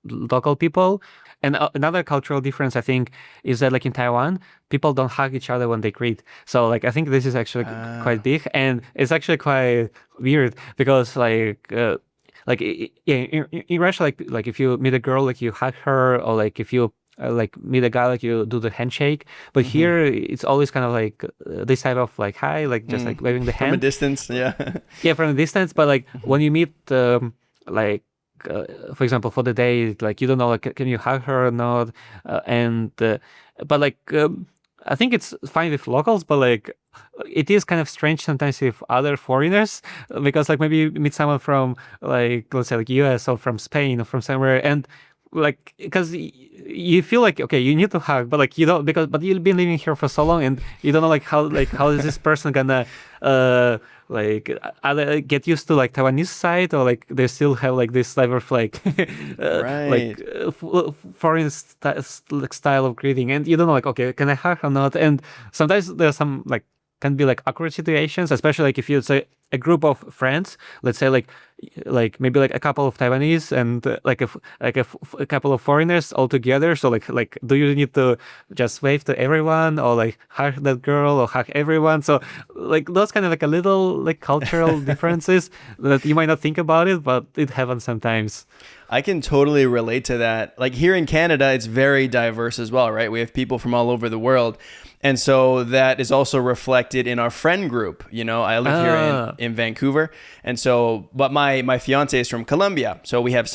local people. And another cultural difference I think is that like in Taiwan, people don't hug each other when they greet. So like I think this is actually quite Ah, big, and it's actually quite weird because like yeah, in Russia, like if you meet a girl, like you hug her, or like if you like meet a guy, like you do the handshake. But Hmm. here it's always kind of like this type of like hi, like just like waving the From a hand. distance, yeah. Yeah, from a distance. But like Hmm. when you meet, like for example, for the day, like you don't know, like can you hug her or not? And but like I think it's fine with locals, but like it is kind of strange sometimes with other foreigners because like maybe you meet someone from like let's say like US or from Spain or from somewhere, and like because you feel like okay you need to hug, but like you don't, because but you've been living here for so long and you don't know like how is this person gonna uh like either get used to like Taiwanese side, or like they still have like this type of like Right. foreign like style of greeting, and you don't know like okay can I hug or not. And sometimes there's some like can be like awkward situations, especially like if you say a group of friends, let's say like maybe like a couple of Taiwanese and a couple of foreigners all together. So like do you need to just wave to everyone or like hug that girl or hug everyone? So like those kind of like a little like cultural differences that you might not think about it, but it happens sometimes. I can totally relate to that. Like here in Canada, it's very diverse as well, right? We have people from all over the world. And so that is also reflected in our friend group. You know, I live here Ah, in Vancouver. And so, but my fiance is from Colombia. So we have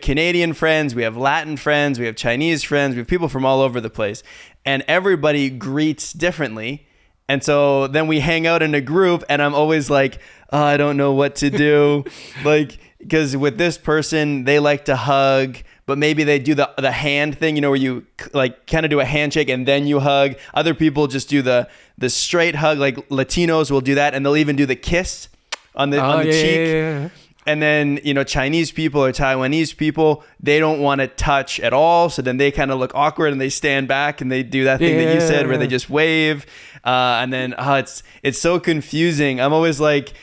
Canadian friends, we have Latin friends, we have Chinese friends, we have people from all over the place. And everybody greets differently. And so then we hang out in a group, and I'm always like, oh, I don't know what to do. Like, because with this person, they like to hug, but maybe they do the hand thing, you know, where you like kind of do a handshake and then you hug. Other people just do the straight hug, like Latinos will do that, and they'll even do the kiss on oh the yeah, yeah, cheek. yeah, yeah. And then, you know, Chinese people or Taiwanese people, they don't want to touch at all. So then they kind of look awkward and they stand back and they do that Yeah, thing that you yeah, said where they yeah. just wave. And then it's so confusing. I'm always like,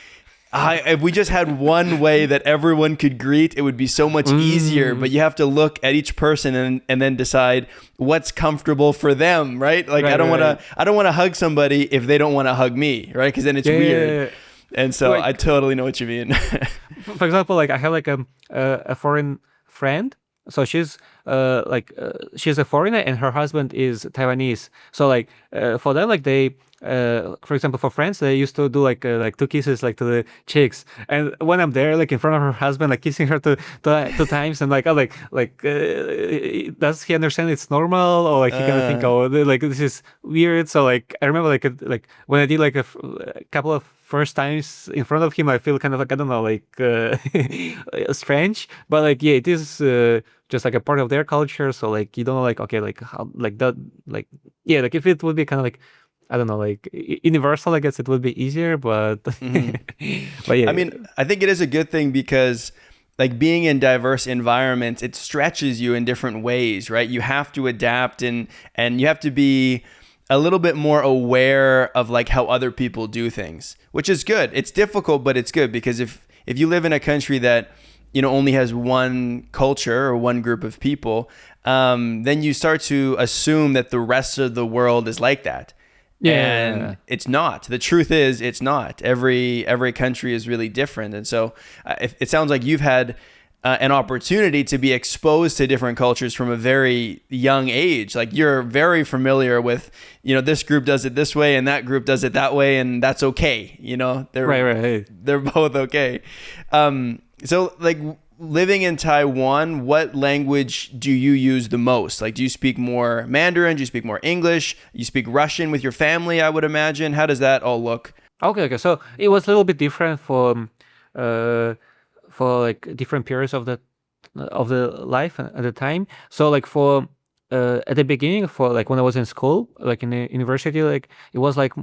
if we just had one way that everyone could greet, it would be so much easier. But Mm, you have to look at each person and then decide what's comfortable for them, right? Like right, right, right. I don't want to hug somebody if they don't want to hug me, right? Because then it's Yeah, yeah, weird. yeah, yeah. And so I Like totally know what you mean. for example, like I have like a foreign friend. So she's a foreigner and her husband is Taiwanese. So like for them, like they for example for friends they used to do like two kisses like to the cheeks. And when I'm there like in front of her husband like kissing her two times, and like oh does he understand it's normal, or like he gonna think uh, oh like this is weird. So like I remember like when I did like a couple of first times in front of him, I feel kind of like I don't know, like strange. But like yeah, it is just like a part of their culture. So like you don't know, like okay, like how like that, like yeah, like if it would be kind of like I don't know, like universal, I guess it would be easier. But mhm. but I yeah, mean, I think it is a good thing because like being in diverse environments, it stretches you in different ways, right? You have to adapt and you have to be a little bit more aware of like how other people do things, which is good. It's difficult, but it's good because if you live in a country that you know only has one culture or one group of people, then you start to assume that the rest of the world is like that, and yeah. it's not. The truth is it's not. Every country is really different, and so it sounds like you've had an opportunity to be exposed to different cultures from a very young age. Like you're very familiar with, you know, this group does it this way and that group does it that way, and that's okay. You know, Right, right. they're both okay. So like living in Taiwan, what language do you use the most? Like, do you speak more Mandarin? Do you speak more English? You speak Russian with your family, I would imagine. How does that all look? Okay, okay. So it was a little bit different uh, for like different periods of the life at the time. So like for at the beginning, for like when I was in school, like in the university, like it was like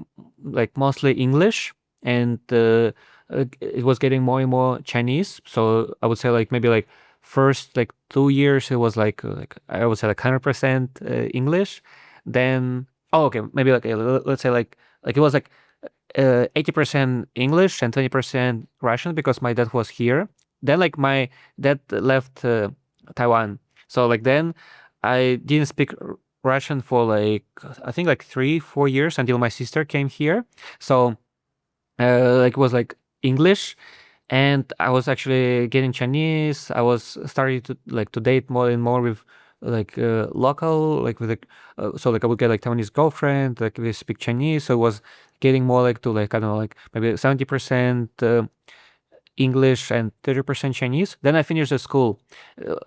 mostly English, and it was getting more and more Chinese. So I would say like maybe like first like 2 years it was like I would say like 100% English. Then oh okay maybe like let's say like it was like 80% English and 20% Russian because my dad was here. Then like my dad left Taiwan. So like then I didn't speak Russian for like I think like 3 4 years until my sister came here. So like it was like English, and I was actually getting Chinese. I was starting to like to date more and more with local, like with so like I would get like Taiwanese girlfriend, like we speak Chinese, so it was getting more like to like I don't know like maybe 70% English and 30% Chinese. Then I finished the school.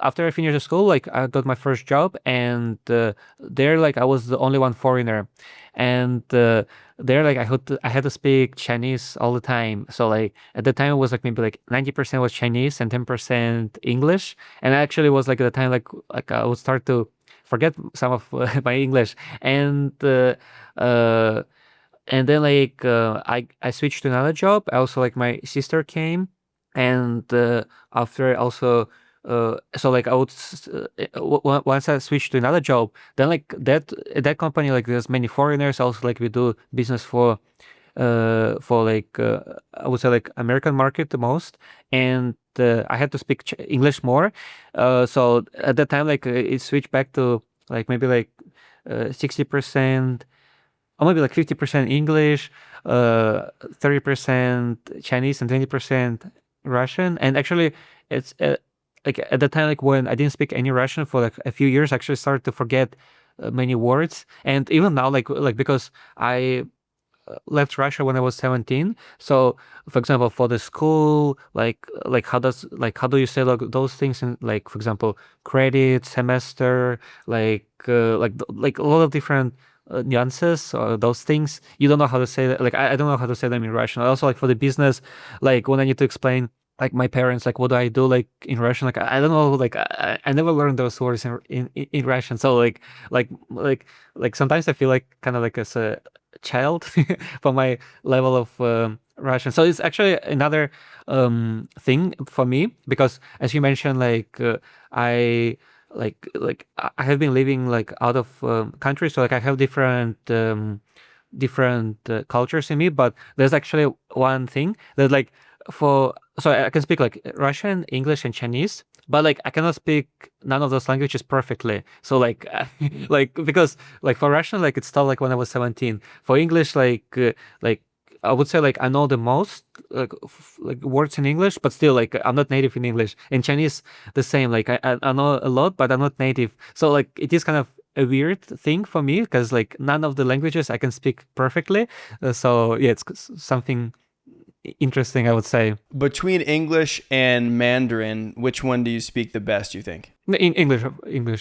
After I finished the school, like I got my first job, and there, like I was the only one foreigner, and there, like I had to speak Chinese all the time. So like at the time, it was like maybe like 90% was Chinese and 10% English, and actually was like at the time like I would start to forget some of my English, and uh, and then like I switched to another job. Also, like my sister came, and after also so like I would once I switched to another job, then like that company, like there's many foreigners. Also, like we do business for like I would say like American market the most, and I had to speak English more. So at that time, like it switched back to like maybe like 60%, or maybe like 50% English, 30% Chinese, and 20% Russian. And actually, it's like at the time, like when I didn't speak any Russian for like a few years, I actually started to forget many words. And even now, like because I left Russia when I was 17. So, for example, for the school, how do you say like those things in, like, for example, credit, semester, like a lot of different nuances or those things. You don't know how to say that. Like I don't know how to say them in Russian. Also, like for the business, like when I need to explain like my parents, like what do I do like in Russian? Like I don't know. Like I never learned those words in Russian. So like like like sometimes I feel like kind of like as a child for my level of Russian. So it's actually another thing for me, because as you mentioned, like I have been living like out of country, so like I have different cultures in me. But there's actually one thing that like for so I can speak like Russian, English, and Chinese, but like I cannot speak none of those languages perfectly. So like like because like for Russian, like it started like when I was 17. For English, like I would say like I know the most like words in English, but still like I'm not native in English. In Chinese, the same. Like I know a lot, but I'm not native. So like it is kind of a weird thing for me, because like none of the languages I can speak perfectly. So yeah, it's something interesting, I would say. Between English and Mandarin, which one do you speak the best, you think? In English,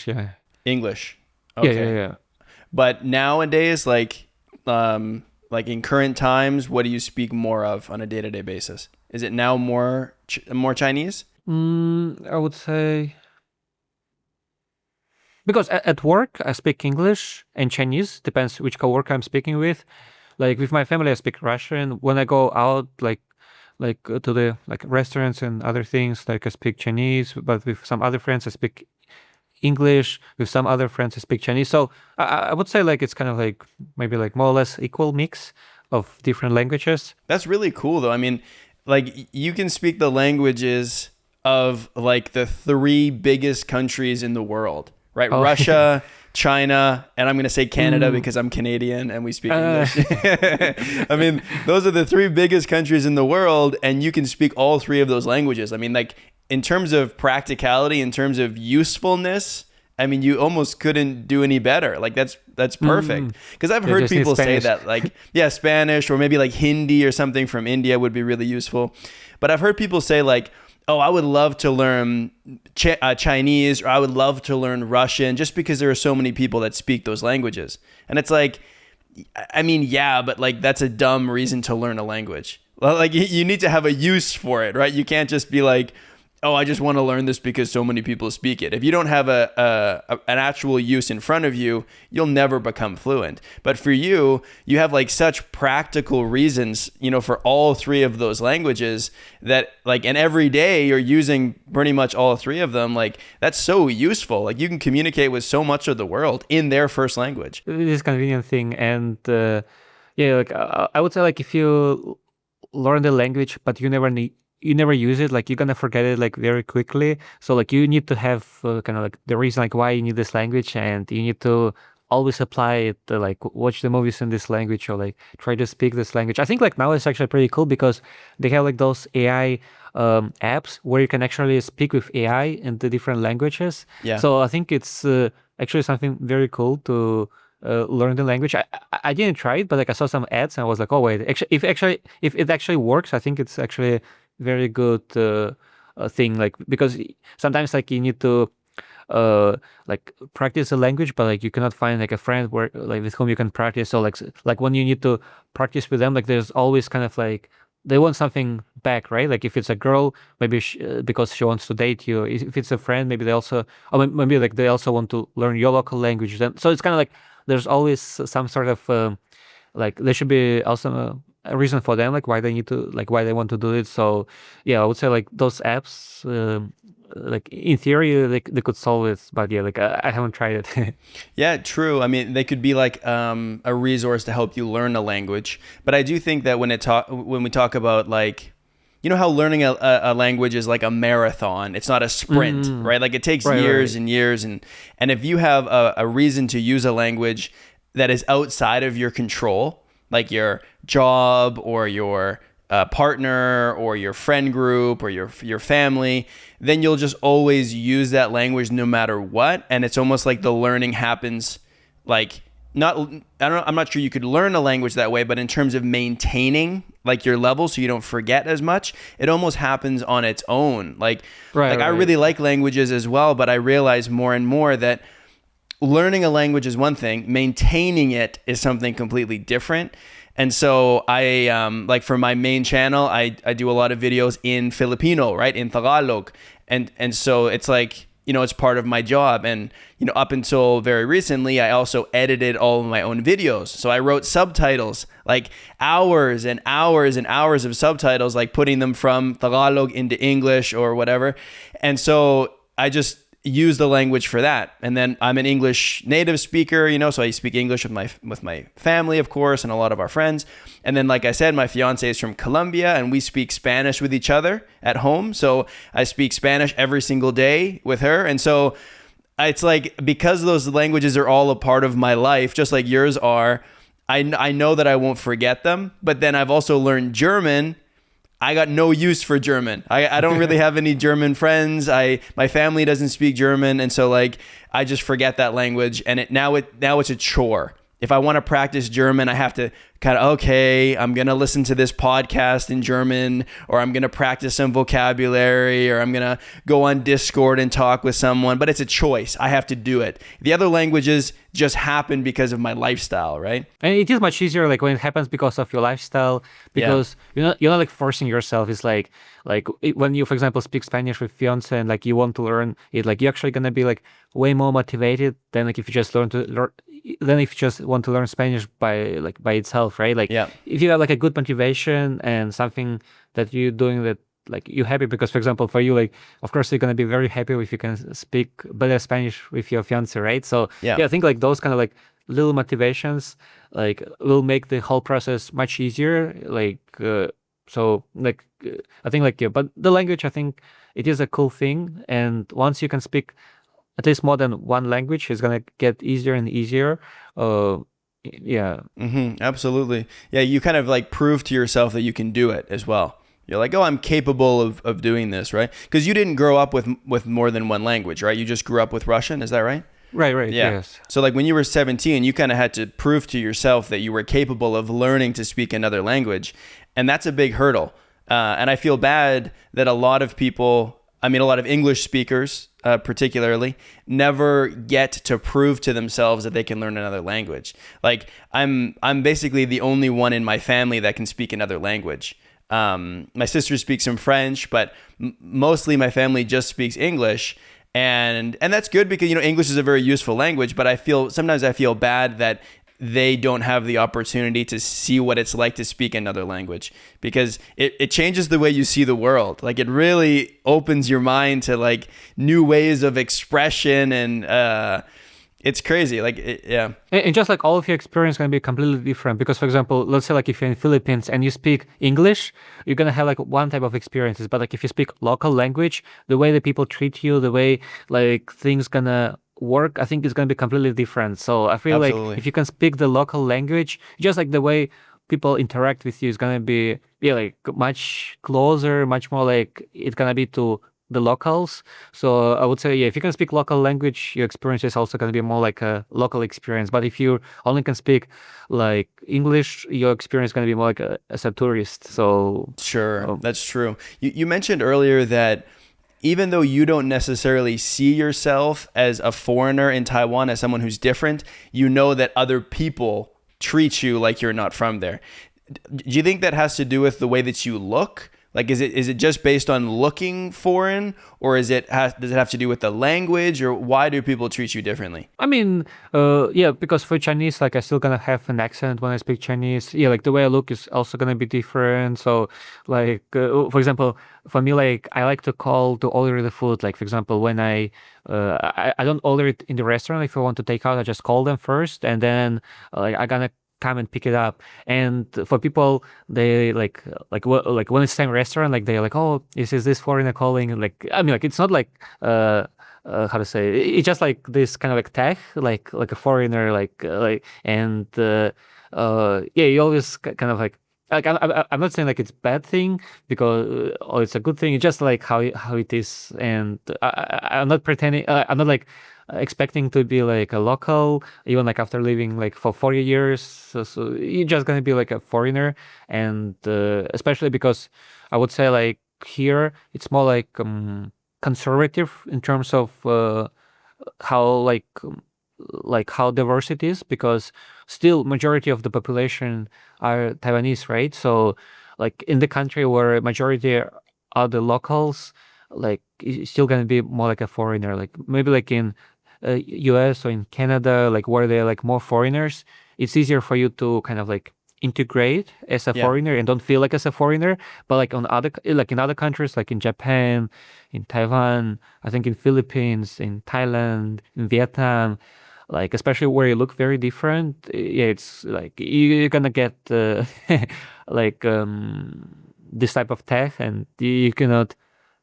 yeah, English. yeah, Okay. yeah. But nowadays, like in current times, what do you speak more of on a day-to-day basis? Is it now more Chinese? I would say because at work I speak English and Chinese, depends which coworker I'm speaking with. Like with my family, I speak Russian. When I go out, to the like restaurants and other things, like I speak Chinese. But with some other friends, I speak English. With some other friends, I speak Chinese. So I would say like it's kind of like maybe like more or less equal mix of different languages. That's really cool, though. I mean, like you can speak the languages of like the three biggest countries in the world, right? Oh, Russia, China, and I'm going to say Canada mm, because I'm Canadian and we speak uh, English. I mean, those are the three biggest countries in the world, and you can speak all three of those languages. I mean, like in terms of practicality, in terms of usefulness, I mean, you almost couldn't do any better. Like that's perfect. mm, Because I've yeah, heard just need people say Spanish. that, like, yeah, Spanish or maybe like Hindi or something from India would be really useful. But I've heard people say like, oh, I would love to learn Chinese, or I would love to learn Russian, just because there are so many people that speak those languages. And it's like, I mean, yeah, but like that's a dumb reason to learn a language. Well, like you need to have a use for it, right? You can't just be like, oh, I just want to learn this because so many people speak it. If you don't have an actual use in front of you, you'll never become fluent. But for you, you have like such practical reasons, for all three of those languages, that like, and every day you're using pretty much all three of them. Like that's so useful. Like you can communicate with so much of the world in their first language. It is a convenient thing, and yeah, like I would say like if you learn the language but you never use it, like you're gonna forget it like very quickly. So like you need to have kind of like the reason like why you need this language, and you need to always apply it, like watch the movies in this language or like try to speak this language. I think like now it's actually pretty cool because they have like those AI apps where you can actually speak with AI in the different languages. Yeah. So I think it's actually something very cool to learn the language. I didn't try it, but like I saw some ads and I was like, oh wait, if it actually works, I think it's actually a very good thing. Like because sometimes like you need to like practice a language, but like you cannot find like a friend where like with whom you can practice. So like when you need to practice with them, like there's always kind of like they want something back, right? Like if it's a girl, maybe because she wants to date you. If it's a friend, maybe they also, or maybe like they also want to learn your local language. Then so it's kind of like there's always some sort of like there should be also a reason for them, like why they need to, like why they want to do it. So yeah, I would say like those apps, like in theory, they could solve it, but yeah, like I haven't tried it. Yeah, true. I mean, they could be like a resource to help you learn a language. But I do think that when we talk about like, you know how learning a language is like a marathon. It's not a sprint, right? Like it takes years and years. And if you have a reason to use a language that is outside of your control, like your job or your partner or your friend group or your family, then you'll just always use that language no matter what. And it's almost like the learning happens like I'm not sure you could learn a language that way, but in terms of maintaining like your level so you don't forget as much, it almost happens on its own. I really like languages as well, but I realize more and more that learning a language is one thing, maintaining it is something completely different. And so I, like for my main channel, I do a lot of videos in Filipino, right? In Tagalog. And so it's like, you know, it's part of my job. And, you know, up until very recently, I also edited all of my own videos. So I wrote subtitles, like hours and hours and hours of subtitles, like putting them from Tagalog into English or whatever. And so I just use the language for that. And then I'm an English native speaker, you know, so I speak English with my family, of course, and a lot of our friends. And then, like I said, my fiance is from Colombia and we speak Spanish with each other at home. So I speak Spanish every single day with her. And so it's like, because those languages are all a part of my life, just like yours are, I know that I won't forget them. But then I've also learned German. I got no use for German. I don't really have any German friends. My family doesn't speak German. And so like, I just forget that language. And now it's a chore. If I want to practice German, I have to kind of, okay, I'm going to listen to this podcast in German, or I'm going to practice some vocabulary, or I'm going to go on Discord and talk with someone, but it's a choice. I have to do it. The other languages just happen because of my lifestyle, right? And it is much easier like when it happens because of your lifestyle, because you're not like forcing yourself. It's like when you, for example, speak Spanish with fiance and like you want to learn it, like you're actually going to be like way more motivated than like if you just want to learn Spanish by itself, right? Like if you have like a good motivation and something that you're doing that like you're happy, because for example for you, like of course you're going to be very happy if you can speak better Spanish with your fiance, right? So I think like those kind of like little motivations like will make the whole process much easier. I think like but the language, I think it is a cool thing, and once you can speak at least more than one language, it's gonna get easier and easier. Absolutely. Yeah, you kind of like prove to yourself that you can do it as well. You're like, oh, I'm capable of doing this, right? Because you didn't grow up with more than one language, right? You just grew up with Russian, is that right? Right. Yeah. Yes. So like when you were 17, you kind of had to prove to yourself that you were capable of learning to speak another language. And that's a big hurdle. And I feel bad that a lot of English speakers particularly, never get to prove to themselves that they can learn another language. Like I'm basically the only one in my family that can speak another language. My sister speaks some French, but mostly my family just speaks English. And that's good because, you know, English is a very useful language, but sometimes I feel bad that they don't have the opportunity to see what it's like to speak another language, because it changes the way you see the world. Like it really opens your mind to like new ways of expression, and it's crazy. And just like all of your experience going to be completely different, because for example, let's say like if you're in Philippines and you speak English, you're going to have like one type of experiences. But like if you speak local language, the way that people treat you, the way like things gonna work, I think, is going to be completely different. So I feel like Absolutely. if you can speak the local language, just like the way people interact with you is going to be, yeah, like much closer, much more like it's going to be to the locals. So I would say, yeah, if you can speak local language, your experience is also going to be more like a local experience. But if you only can speak like English, your experience is going to be more like as a tourist. So, Sure, um, that's true. You mentioned earlier that even though you don't necessarily see yourself as a foreigner in Taiwan, as someone who's different, you know that other people treat you like you're not from there. Do you think that has to do with the way that you look? Like, is it just based on looking foreign, or does it have to do with the language, or why do people treat you differently? I mean, yeah, because for Chinese, like I still gonna have an accent when I speak Chinese. Yeah, like the way I look is also gonna be different. So, like, for example, for me, like I like to order the food. Like, for example, when I don't order it in the restaurant. If I want to take out, I just call them first, and then like I gonna come and pick it up. And for people, they like when it's same restaurant, like they're like, oh, is this foreigner calling? Like, I mean, like it's not like how to say it's just like this kind of like tag like a foreigner and yeah, you always kind of like I'm not saying like it's bad thing because or it's a good thing. It's just like how it is, and I'm not pretending. I'm not like expecting to be like a local, even like after living like for 40 years. So you're just gonna be like a foreigner, and especially because I would say like here it's more conservative in terms of how like how diverse it is, because still majority of the population are Taiwanese, right? So like in the country where majority are the locals, like it's still gonna be more like a foreigner. Like maybe like in US or in Canada, like where they're like more foreigners, it's easier for you to kind of like integrate as a Yeah. foreigner and don't feel like as a foreigner. But like on other like in other countries, like in Japan, in Taiwan, I think in Philippines, in Thailand, in Vietnam, like especially where you look very different, yeah, it's like you're gonna get like this type of tag, and you cannot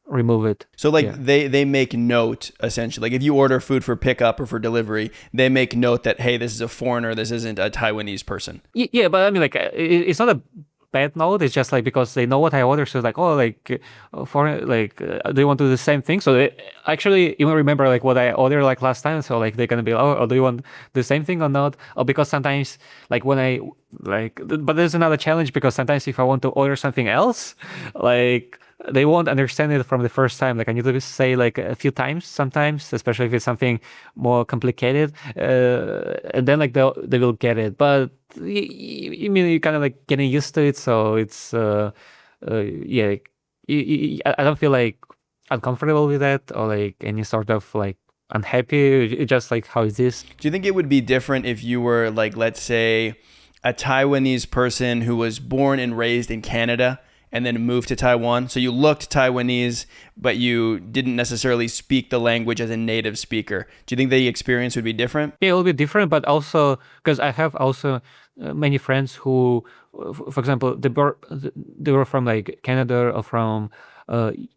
remove it. So like Yeah. they make note essentially. Like if you order food for pickup or for delivery, they make note that hey, this is a foreigner. This isn't a Taiwanese person. Yeah, but I mean, like, it's not a bad note. It's just like because they know what I order, so it's like, oh, like, for like, do you want to do the same thing? So they actually even remember like what I ordered like last time. So like they're gonna be, oh, do you want the same thing or not? Or because sometimes like when I like, but there's another challenge because sometimes if I want to order something else, like they won't understand it from the first time. Like I need to say like a few times sometimes, especially if it's something more complicated, and then like they will get it. But you mean you're kind of like getting used to it, so it's yeah. I don't feel like uncomfortable with that or like any sort of like unhappy. It's just like how it is. Do you think it would be different if you were like, let's say, a Taiwanese person who was born and raised in Canada and then moved to Taiwan? So you looked Taiwanese, but you didn't necessarily speak the language as a native speaker. Do you think the experience would be different? Yeah, it will be different, but also because I have also many friends who, for example, they were from like Canada or from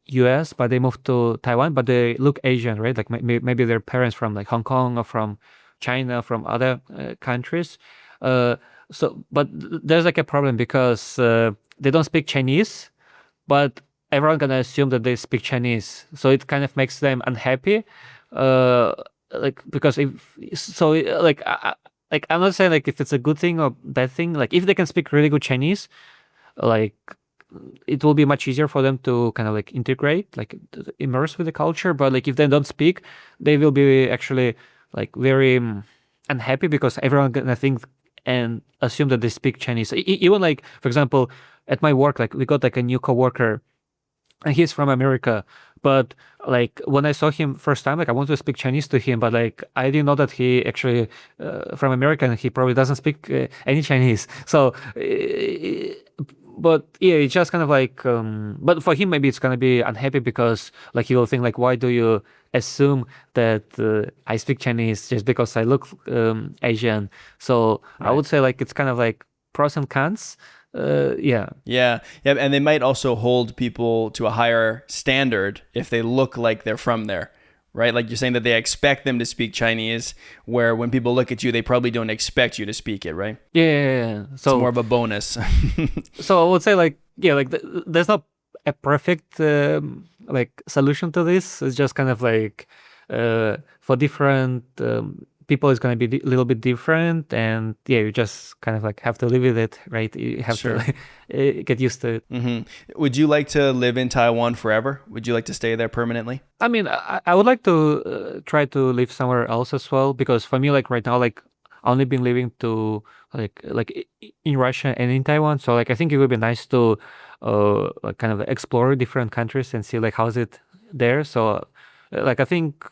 US, but they moved to Taiwan, but they look Asian, right? Like maybe their parents from like Hong Kong or from China, from other countries. Uh, but there's like a problem because they don't speak Chinese, but everyone gonna assume that they speak Chinese, so it kind of makes them unhappy. Uh, like because if so, like I'm not saying like if it's a good thing or bad thing. Like if they can speak really good Chinese, like it will be much easier for them to kind of like integrate, like immerse with the culture. But like if they don't speak, they will be actually like very unhappy because everyone gonna think and assume that they speak Chinese. Even like for example, at my work, like we got like a new coworker and he's from America. But like when I saw him first time, like I wanted to speak Chinese to him, but like I didn't know that he actually from America and he probably doesn't speak any Chinese. So, but yeah, it's just kind of like, but for him maybe it's gonna be unhappy because like he will think like, why do you assume that I speak Chinese just because I look Asian? So I Right. would say like it's kind of like pros and cons. Yeah. Yeah. Yeah. And they might also hold people to a higher standard if they look like they're from there. right? Like you're saying that they expect them to speak Chinese, where when people look at you, they probably don't expect you to speak it, right? Yeah. It's more of a bonus. So I would say like, yeah, like there's not a perfect like solution to this. It's just kind of like for different people, it's going to be a little bit different, and yeah, you just kind of like have to live with it, right? You have Sure. to get used to it. Would you like to live in Taiwan forever? Would you like to stay there permanently? I mean, I would like to try to live somewhere else as well, because for me, like right now, like I only been living to in Russia and in Taiwan. So like I think it would be nice to like kind of explore different countries and see like how's it there. So like I think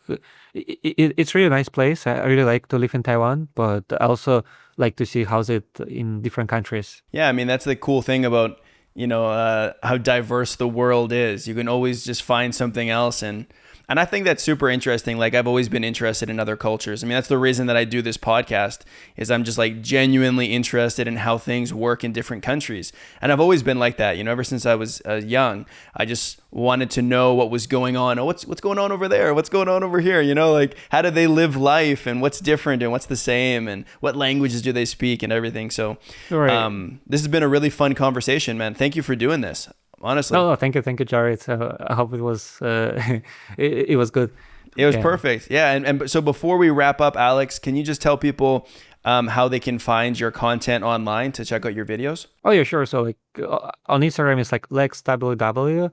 it's really nice place. I really like to live in Taiwan, but I also like to see how's it in different countries. Yeah, I mean, that's the cool thing about, how diverse the world is. You can always just find something else. And I think that's super interesting. Like I've always been interested in other cultures. I mean, that's the reason that I do this podcast is I'm just like genuinely interested in how things work in different countries. And I've always been like that, ever since I was young. I just wanted to know what was going on. Oh, what's going on over there? What's going on over here? Like how do they live life and what's different and what's the same and what languages do they speak and everything. So this has been a really fun conversation, man. Thank you for doing this. Honestly. No, thank you, Jared. So I hope it was it was good. It was perfect. Yeah, and so before we wrap up, Alex, can you just tell people how they can find your content online to check out your videos? Oh yeah, sure. So like on Instagram it's like LexWW,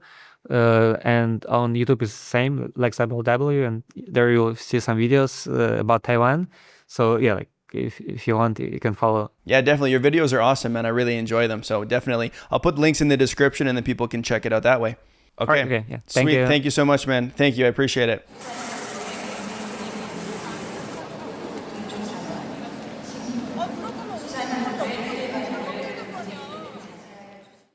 and on YouTube is the same LexWW, and there you'll see some videos about Taiwan. So yeah, like if you want, you can follow. Yeah, definitely. Your videos are awesome, and I really enjoy them. So definitely, I'll put links in the description, and then people can check it out that way. Okay. Okay. Yeah. Sweet. Thank you so much, man. Thank you. I appreciate it.